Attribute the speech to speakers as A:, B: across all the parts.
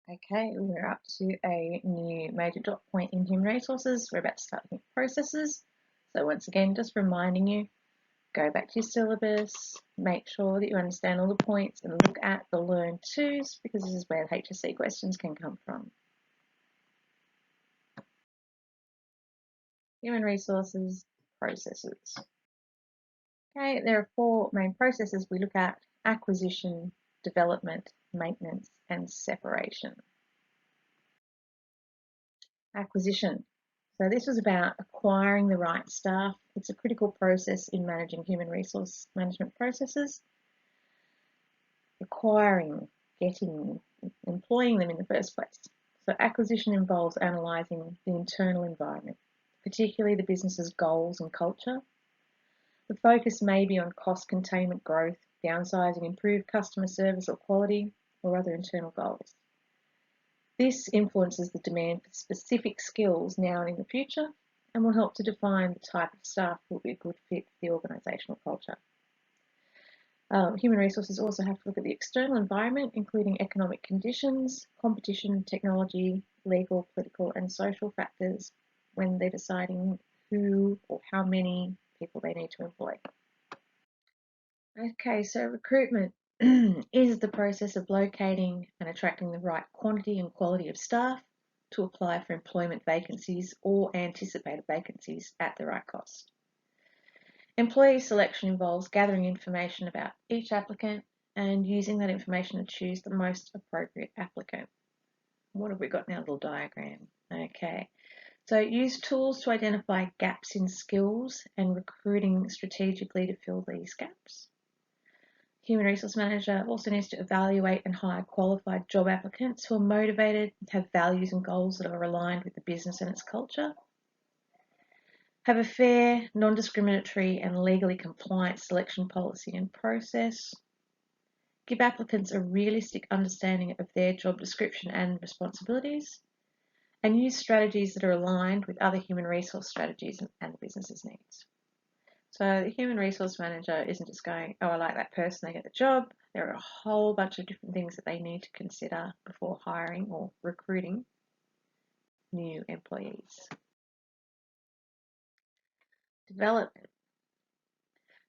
A: Okay, we're up to a new major dot point in human resources. We're about to start looking at processes. So once again, just reminding you, go back to your syllabus, make sure that you understand all the points and look at the learn tos because this is where HSC questions can come from. Human resources, processes. Okay, there are four main processes we look at: acquisition, development, maintenance, and separation. Acquisition. So this was about acquiring the right staff. It's a critical process in managing human resource management processes. Acquiring, getting, employing them in the first place. So acquisition involves analysing the internal environment, particularly the business's goals and culture. The focus may be on cost containment, growth, downsizing, improved customer service or quality, or other internal goals. This influences the demand for specific skills now and in the future and will help to define the type of staff that will be a good fit for the organisational culture. Human resources also have to look at the external environment, including economic conditions, competition, technology, legal, political and social factors when they're deciding who or how many people they need to employ. Okay, so recruitment is the process of locating and attracting the right quantity and quality of staff to apply for employment vacancies or anticipated vacancies at the right cost. Employee selection involves gathering information about each applicant and using that information to choose the most appropriate applicant. What have we got in our little diagram? Okay, so use tools to identify gaps in skills and recruiting strategically to fill these gaps. Human resource manager also needs to evaluate and hire qualified job applicants who are motivated, have values and goals that are aligned with the business and its culture. Have a fair, non-discriminatory and legally compliant selection policy and process. Give applicants a realistic understanding of their job description and responsibilities. And use strategies that are aligned with other human resource strategies and the business's needs. So the human resource manager isn't just going, oh, I like that person, they get the job. There are a whole bunch of different things that they need to consider before hiring or recruiting new employees. Development.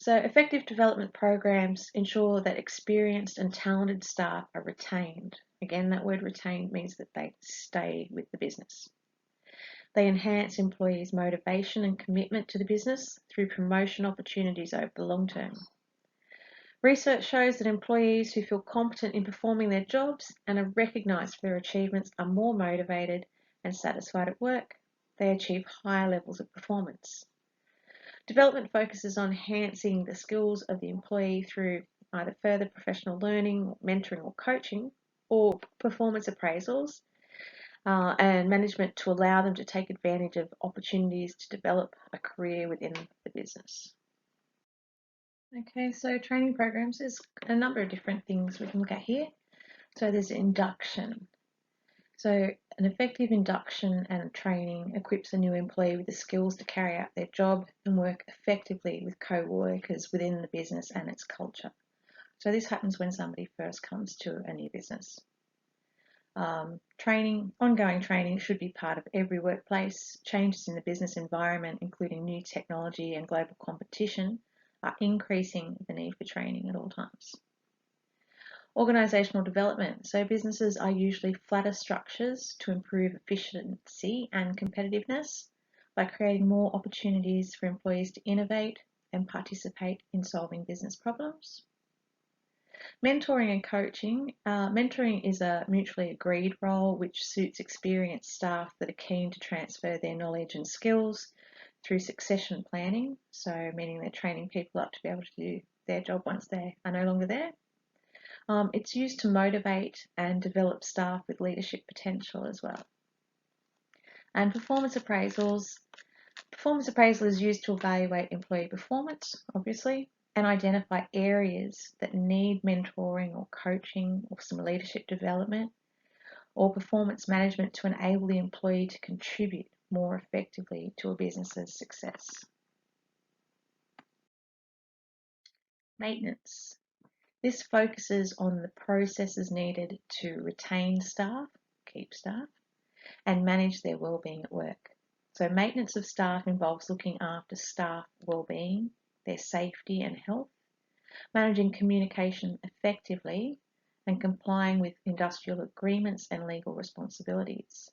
A: So effective development programs ensure that experienced and talented staff are retained. Again, that word retained means that they stay with the business. They enhance employees' motivation and commitment to the business through promotion opportunities over the long term. Research shows that employees who feel competent in performing their jobs and are recognised for their achievements are more motivated and satisfied at work. They achieve higher levels of performance. Development focuses on enhancing the skills of the employee through either further professional learning, mentoring or coaching, or performance appraisals and management to allow them to take advantage of opportunities to develop a career within the business. Okay, so training programs, there's a number of different things we can look at here. So there's induction. So an effective induction and training equips a new employee with the skills to carry out their job and work effectively with co-workers within the business and its culture. So this happens when somebody first comes to a new business. Ongoing training should be part of every workplace. Changes in the business environment, including new technology and global competition, are increasing the need for training at all times. Organisational development. So businesses are usually flatter structures to improve efficiency and competitiveness by creating more opportunities for employees to innovate and participate in solving business problems. Mentoring and coaching. Mentoring is a mutually agreed role which suits experienced staff that are keen to transfer their knowledge and skills through succession planning, so meaning they're training people up to be able to do their job once they are no longer there. It's used to motivate and develop staff with leadership potential as well. And performance appraisals. Performance appraisal is used to evaluate employee performance, obviously, and identify areas that need mentoring or coaching or some leadership development or performance management to enable the employee to contribute more effectively to a business's success. Maintenance. This focuses on the processes needed to retain staff keep staff, and manage their wellbeing at work. So maintenance of staff involves looking after staff wellbeing, their safety and health, managing communication effectively, and complying with industrial agreements and legal responsibilities.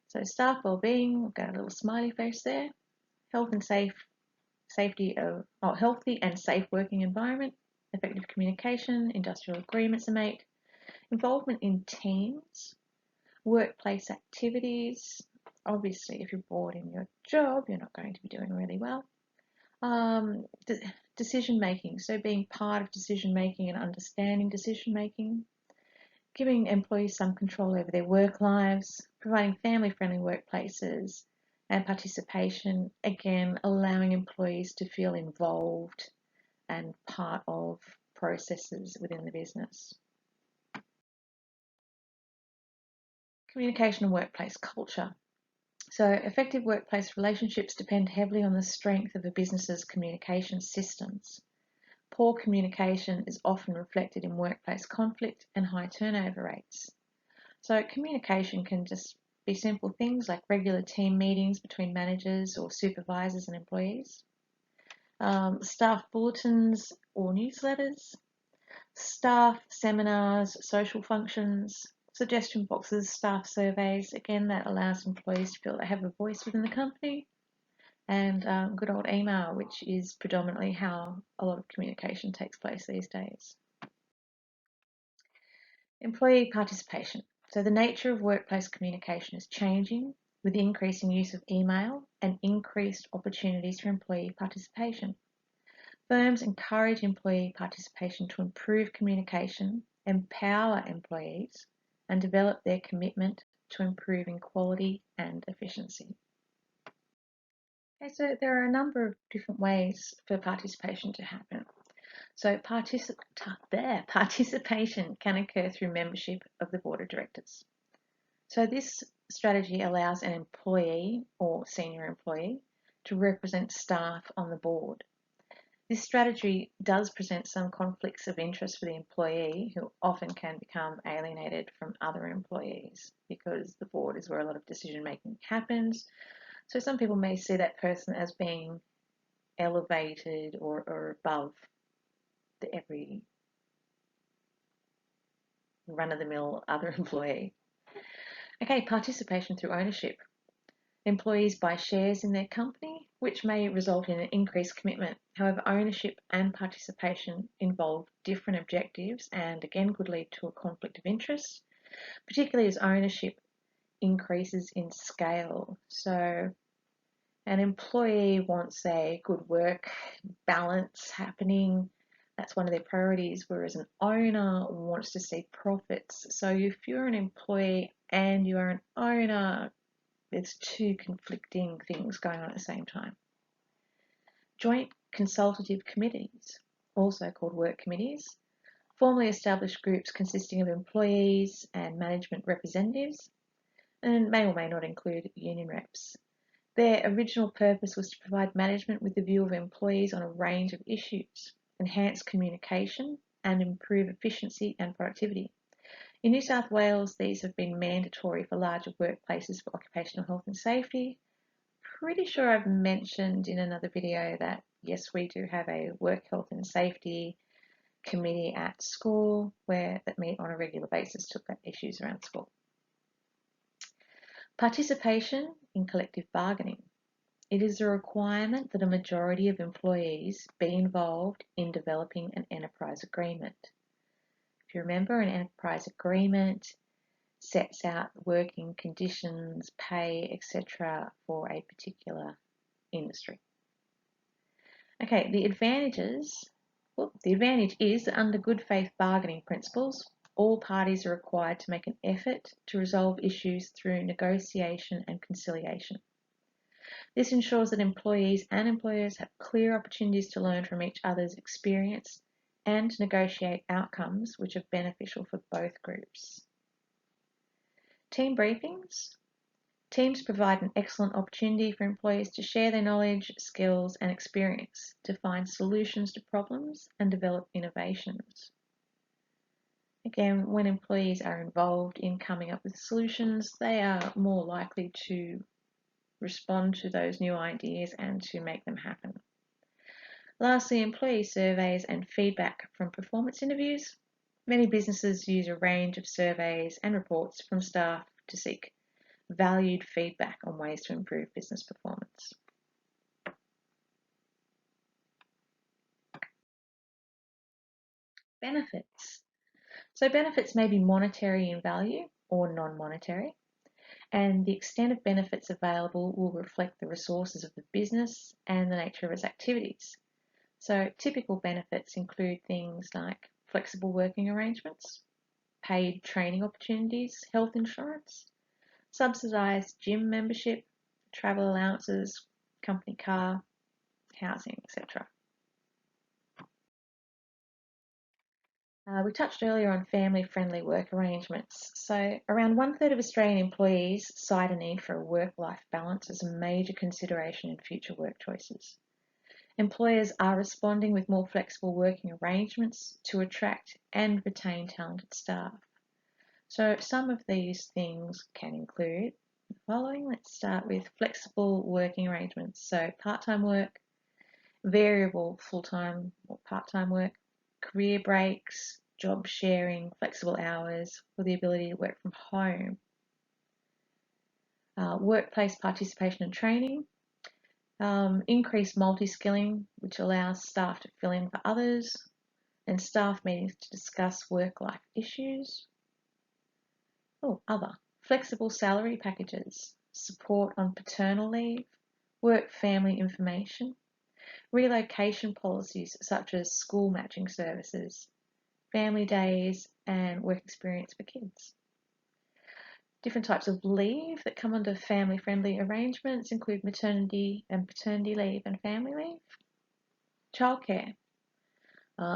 A: So staff wellbeing, we've got a little smiley face there. Health and healthy and safe working environment, effective communication, industrial agreements are made, involvement in teams, workplace activities. Obviously, if you're bored in your job, you're not going to be doing really well. Decision making, so being part of decision making and understanding decision making, giving employees some control over their work lives, providing family-friendly workplaces, and participation, again, allowing employees to feel involved and part of processes within the business. Communication and workplace culture. So effective workplace relationships depend heavily on the strength of a business's communication systems. Poor communication is often reflected in workplace conflict and high turnover rates. So communication can just be simple things like regular team meetings between managers or supervisors and employees, staff bulletins or newsletters, staff seminars, social functions, suggestion boxes, staff surveys. Again, that allows employees to feel they have a voice within the company, and good old email, which is predominantly how a lot of communication takes place these days. Employee participation. So the nature of workplace communication is changing with the increasing use of email and increased opportunities for employee participation. Firms encourage employee participation to improve communication, empower employees, and develop their commitment to improving quality and efficiency. Okay, so there are a number of different ways for participation to happen. So participation can occur through membership of the board of directors. So this strategy allows an employee or senior employee to represent staff on the board. This strategy does present some conflicts of interest for the employee, who often can become alienated from other employees because the board is where a lot of decision making happens. So some people may see that person as being elevated or above every run-of-the-mill other employee. Okay, participation through ownership. Employees buy shares in their company, which may result in an increased commitment. However, ownership and participation involve different objectives and again could lead to a conflict of interest, particularly as ownership increases in scale. So an employee wants a good work balance happening. That's one of their priorities, whereas an owner wants to see profits. So if you're an employee and you are an owner, there's two conflicting things going on at the same time. Joint consultative committees, also called work committees, formally established groups consisting of employees and management representatives, and may or may not include union reps. Their original purpose was to provide management with the view of employees on a range of issues, enhance communication, and improve efficiency and productivity. In New South Wales, these have been mandatory for larger workplaces for occupational health and safety. Pretty sure I've mentioned in another video that yes, we do have a work health and safety committee at school that meet on a regular basis to look at issues around school. Participation in collective bargaining. It is a requirement that a majority of employees be involved in developing an enterprise agreement. If you remember, an enterprise agreement sets out working conditions, pay, etc. for a particular industry. Okay, the advantage is that under good faith bargaining principles, all parties are required to make an effort to resolve issues through negotiation and conciliation. This ensures that employees and employers have clear opportunities to learn from each other's experience and negotiate outcomes which are beneficial for both groups. Team briefings. Teams provide an excellent opportunity for employees to share their knowledge, skills and experience, to find solutions to problems and develop innovations. Again, when employees are involved in coming up with solutions, they are more likely to respond to those new ideas and to make them happen. Lastly, employee surveys and feedback from performance interviews. Many businesses use a range of surveys and reports from staff to seek valued feedback on ways to improve business performance. Benefits. So benefits may be monetary in value or non-monetary, and the extent of benefits available will reflect the resources of the business and the nature of its activities. So typical benefits include things like flexible working arrangements, paid training opportunities, health insurance, subsidised gym membership, travel allowances, company car, housing, etc. We touched earlier on family-friendly work arrangements. So around 1/3 of Australian employees cite a need for a work-life balance as a major consideration in future work choices. Employers are responding with more flexible working arrangements to attract and retain talented staff. So some of these things can include the following. Let's start with flexible working arrangements. So part-time work, variable full-time or part-time work, career breaks, job sharing, flexible hours, or the ability to work from home. Workplace participation and training, increased multi-skilling, which allows staff to fill in for others, and staff meetings to discuss work-life issues. Other flexible salary packages, support on paternal leave, work-family information, relocation policies such as school matching services, family days, and work experience for kids. Different types of leave that come under family-friendly arrangements include maternity and paternity leave and family leave. Childcare,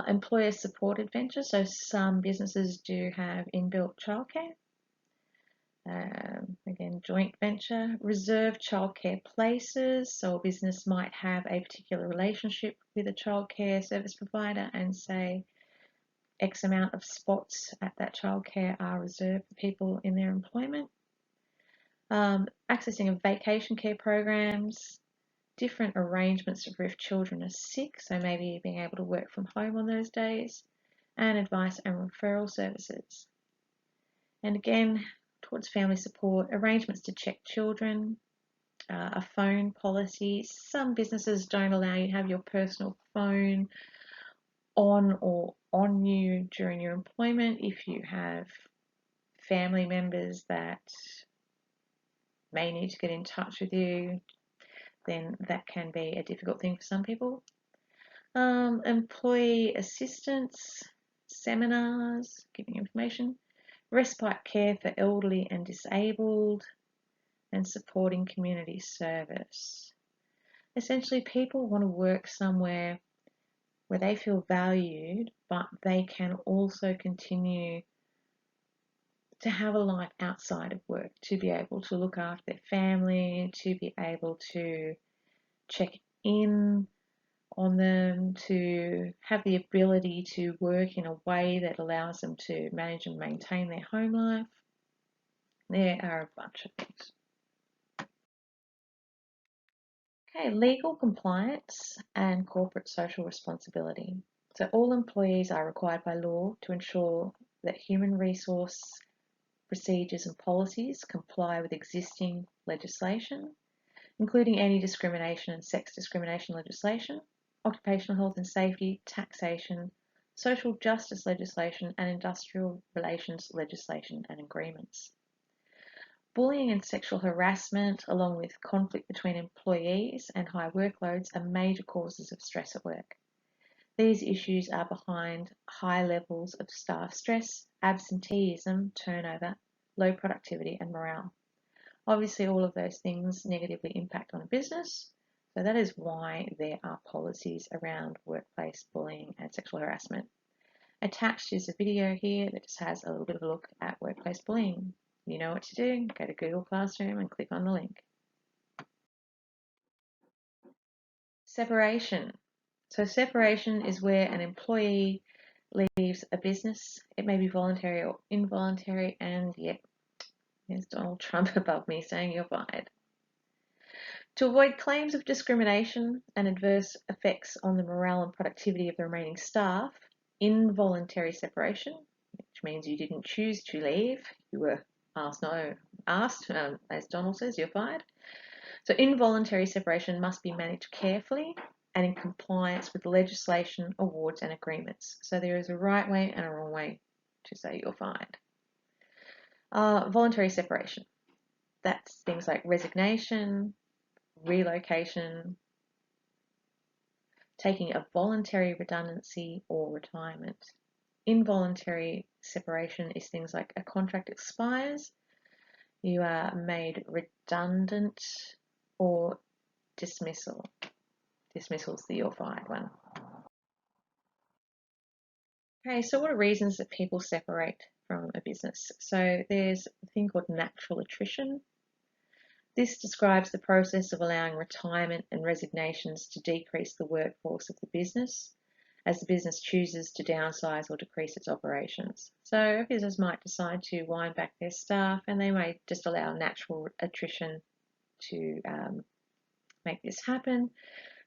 A: employer supported ventures, so some businesses do have inbuilt childcare. Again, joint venture, reserved childcare places, so a business might have a particular relationship with a childcare service provider and say X amount of spots at that childcare are reserved for people in their employment. Accessing of vacation care programs, different arrangements for if children are sick, so maybe being able to work from home on those days, and advice and referral services. And again, towards family support, arrangements to check children, a phone policy. Some businesses don't allow you to have your personal phone on you during your employment. If you have family members that may need to get in touch with you, then that can be a difficult thing for some people. Employee assistance, seminars, giving information, respite care for elderly and disabled, and supporting community service. Essentially, people want to work somewhere where they feel valued, but they can also continue to have a life outside of work, to be able to look after their family, to be able to check in on them, to have the ability to work in a way that allows them to manage and maintain their home life. There are a bunch of things. Okay, legal compliance and corporate social responsibility. So all employees are required by law to ensure that human resource procedures and policies comply with existing legislation, including anti-discrimination and sex discrimination legislation, occupational health and safety, taxation, social justice legislation, and industrial relations legislation and agreements. Bullying and sexual harassment, along with conflict between employees and high workloads, are major causes of stress at work. These issues are behind high levels of staff stress, absenteeism, turnover, low productivity, and morale. Obviously, all of those things negatively impact on a business, so that is why there are policies around workplace bullying and sexual harassment. Attached is a video here that just has a little bit of a look at workplace bullying. You know what to do, go to Google Classroom and click on the link. Separation. So separation is where an employee leaves a business. It may be voluntary or involuntary, and yet there's Donald Trump above me saying you're fired. To avoid claims of discrimination and adverse effects on the morale and productivity of the remaining staff, involuntary separation, which means you didn't choose to leave, you were asked, as Donald says, you're fired. So involuntary separation must be managed carefully and in compliance with legislation, awards and agreements. So there is a right way and a wrong way to say you're fired. Voluntary separation. That's things like resignation, relocation, taking a voluntary redundancy or retirement. Involuntary separation is things like a contract expires, you are made redundant, or dismissal. Dismissal is the you're fired one. Okay, so what are reasons that people separate from a business? So there's a thing called natural attrition. This describes the process of allowing retirement and resignations to decrease the workforce of the business as the business chooses to downsize or decrease its operations. So a business might decide to wind back their staff and they may just allow natural attrition to make this happen.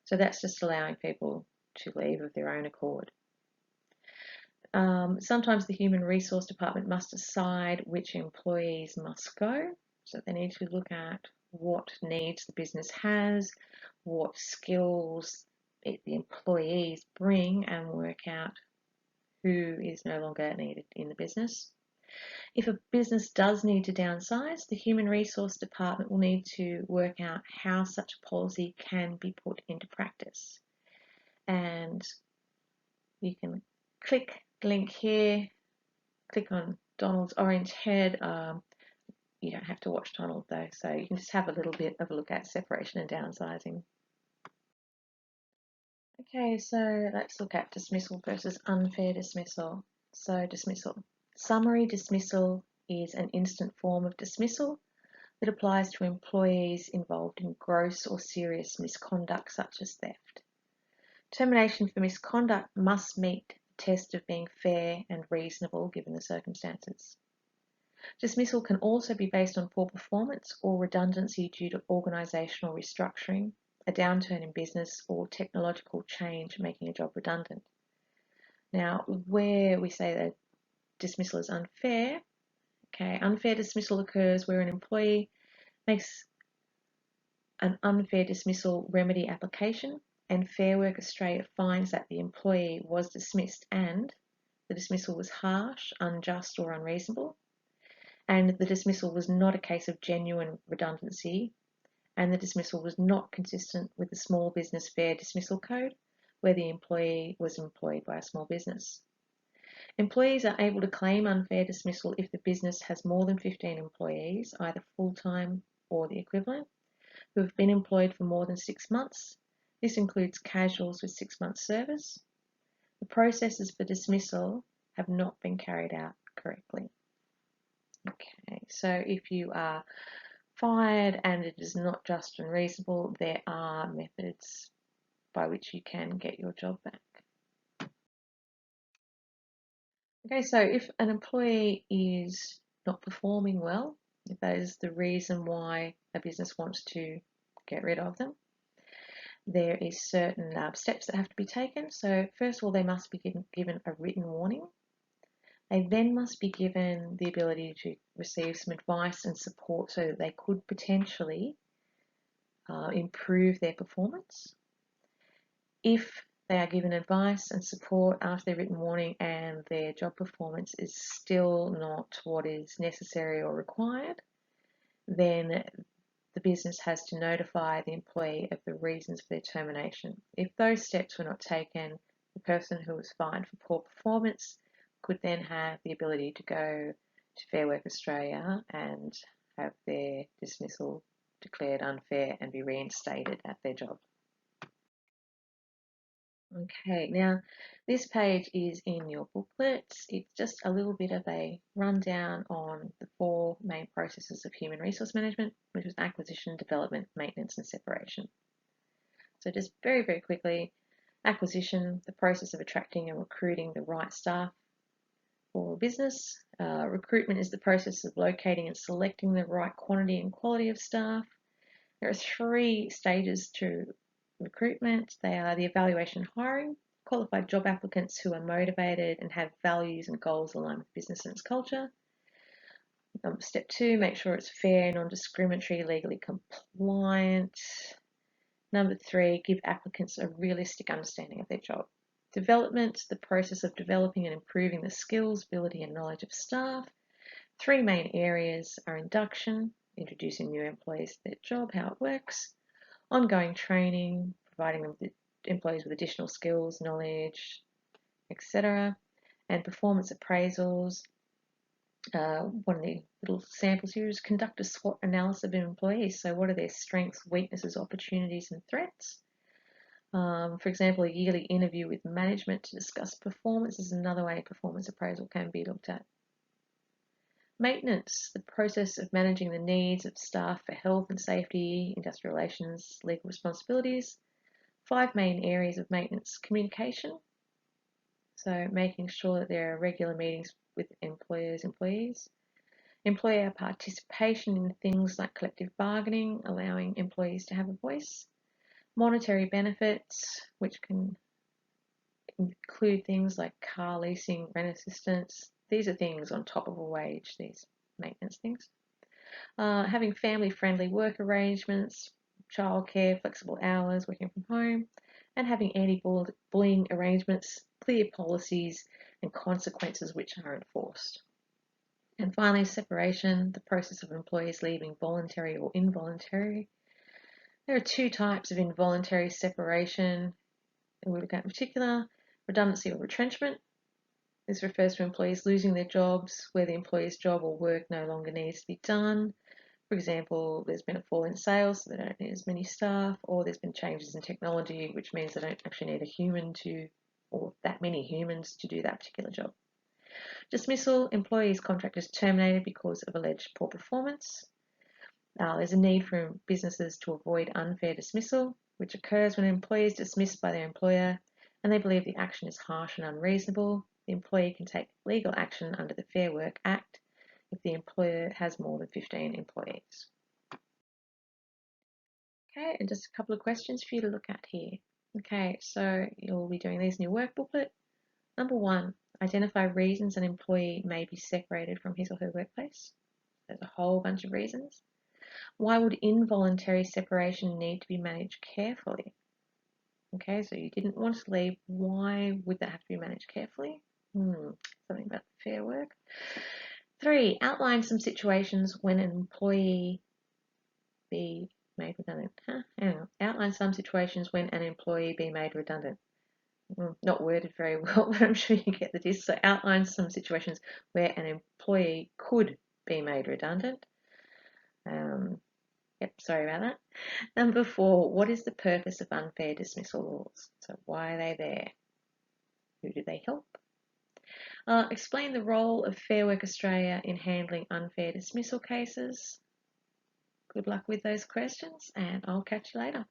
A: So that's just allowing people to leave of their own accord. Sometimes the Human Resource Department must decide which employees must go. So they need to look at what needs the business has, what skills the employees bring, and work out who is no longer needed in the business. If a business does need to downsize, the Human Resource Department will need to work out how such a policy can be put into practice. And you can click the link here, click on Donald's orange head. You don't have to watch Donald though, so you can just have a little bit of a look at separation and downsizing. Okay, so let's look at dismissal versus unfair dismissal. So dismissal. Summary dismissal is an instant form of dismissal that applies to employees involved in gross or serious misconduct such as theft. Termination for misconduct must meet the test of being fair and reasonable given the circumstances. Dismissal can also be based on poor performance or redundancy due to organisational restructuring, a downturn in business, or technological change making a job redundant. Now, where we say that dismissal is unfair, okay, unfair dismissal occurs where an employee makes an unfair dismissal remedy application and Fair Work Australia finds that the employee was dismissed and the dismissal was harsh, unjust or unreasonable, and the dismissal was not a case of genuine redundancy, and the dismissal was not consistent with the Small Business Fair Dismissal Code, where the employee was employed by a small business. Employees are able to claim unfair dismissal if the business has more than 15 employees, either full-time or the equivalent, who have been employed for more than 6 months. This includes casuals with 6 months service. The processes for dismissal have not been carried out correctly. Okay, so if you are fired and it is not just and reasonable, there are methods by which you can get your job back. Okay, so if an employee is not performing well, if that is the reason why a business wants to get rid of them, there is certain steps that have to be taken. So first of all, they must be given a written warning. They then must be given the ability to receive some advice and support so that they could potentially improve their performance. If they are given advice and support after their written warning and their job performance is still not what is necessary or required, then the business has to notify the employee of the reasons for their termination. If those steps were not taken, the person who was fined for poor performance could then have the ability to go to Fair Work Australia and have their dismissal declared unfair and be reinstated at their job. Okay, now this page is in your booklet. It's just a little bit of a rundown on the 4 main processes of human resource management, which is acquisition, development, maintenance and separation. So just very, very quickly, Acquisition, the process of attracting and recruiting the right staff for a business. Recruitment is the process of locating and selecting the right quantity and quality of staff. There are 3 stages to recruitment. They are the evaluation and hiring, qualified job applicants who are motivated and have values and goals aligned with business and its culture. Step 2, make sure it's fair, non-discriminatory, legally compliant. Number 3, give applicants a realistic understanding of their job. Development, the process of developing and improving the skills, ability and knowledge of staff. 3 main areas are induction, introducing new employees to their job, how it works. Ongoing training, providing them with employees with additional skills, knowledge, etc. And performance appraisals. One of the little samples here is conduct a SWOT analysis of employees. So what are their strengths, weaknesses, opportunities and threats? For example, a yearly interview with management to discuss performance is another way performance appraisal can be looked at. Maintenance, the process of managing the needs of staff for health and safety, industrial relations, legal responsibilities. 5 main areas of maintenance. Communication, so making sure that there are regular meetings with employees. Employer participation in things like collective bargaining, allowing employees to have a voice. Monetary benefits, which can include things like car leasing, rent assistance. These are things on top of a wage, these maintenance things. Having family-friendly work arrangements, childcare, flexible hours, working from home, and having anti-bullying arrangements, clear policies and consequences which are enforced. And finally, separation, the process of employees leaving voluntary or involuntary. There are 2 types of involuntary separation that we look at in particular: redundancy or retrenchment. This refers to employees losing their jobs where the employee's job or work no longer needs to be done. For example, there's been a fall in sales, so they don't need as many staff, or there's been changes in technology, which means they don't actually need a human to, or that many humans to do that particular job. Dismissal, employee's contract is terminated because of alleged poor performance. There's a need for businesses to avoid unfair dismissal, which occurs when an employee is dismissed by their employer and they believe the action is harsh and unreasonable. The employee can take legal action under the Fair Work Act if the employer has more than 15 employees. Okay, and just a couple of questions for you to look at here. Okay, so you'll be doing these in your work booklet. Number 1, identify reasons an employee may be separated from his or her workplace. There's a whole bunch of reasons. Why would involuntary separation need to be managed carefully? Okay, so you didn't want to leave. Why would that have to be managed carefully? Something about fair work. 3, outline some situations when an employee be made redundant. Outline some situations when an employee be made redundant. Not worded very well, but I'm sure you get the gist. So outline some situations where an employee could be made redundant. Sorry about that. Number 4, what is the purpose of unfair dismissal laws? So why are they there? Who do they help? Explain the role of Fair Work Australia in handling unfair dismissal cases. Good luck with those questions, and I'll catch you later.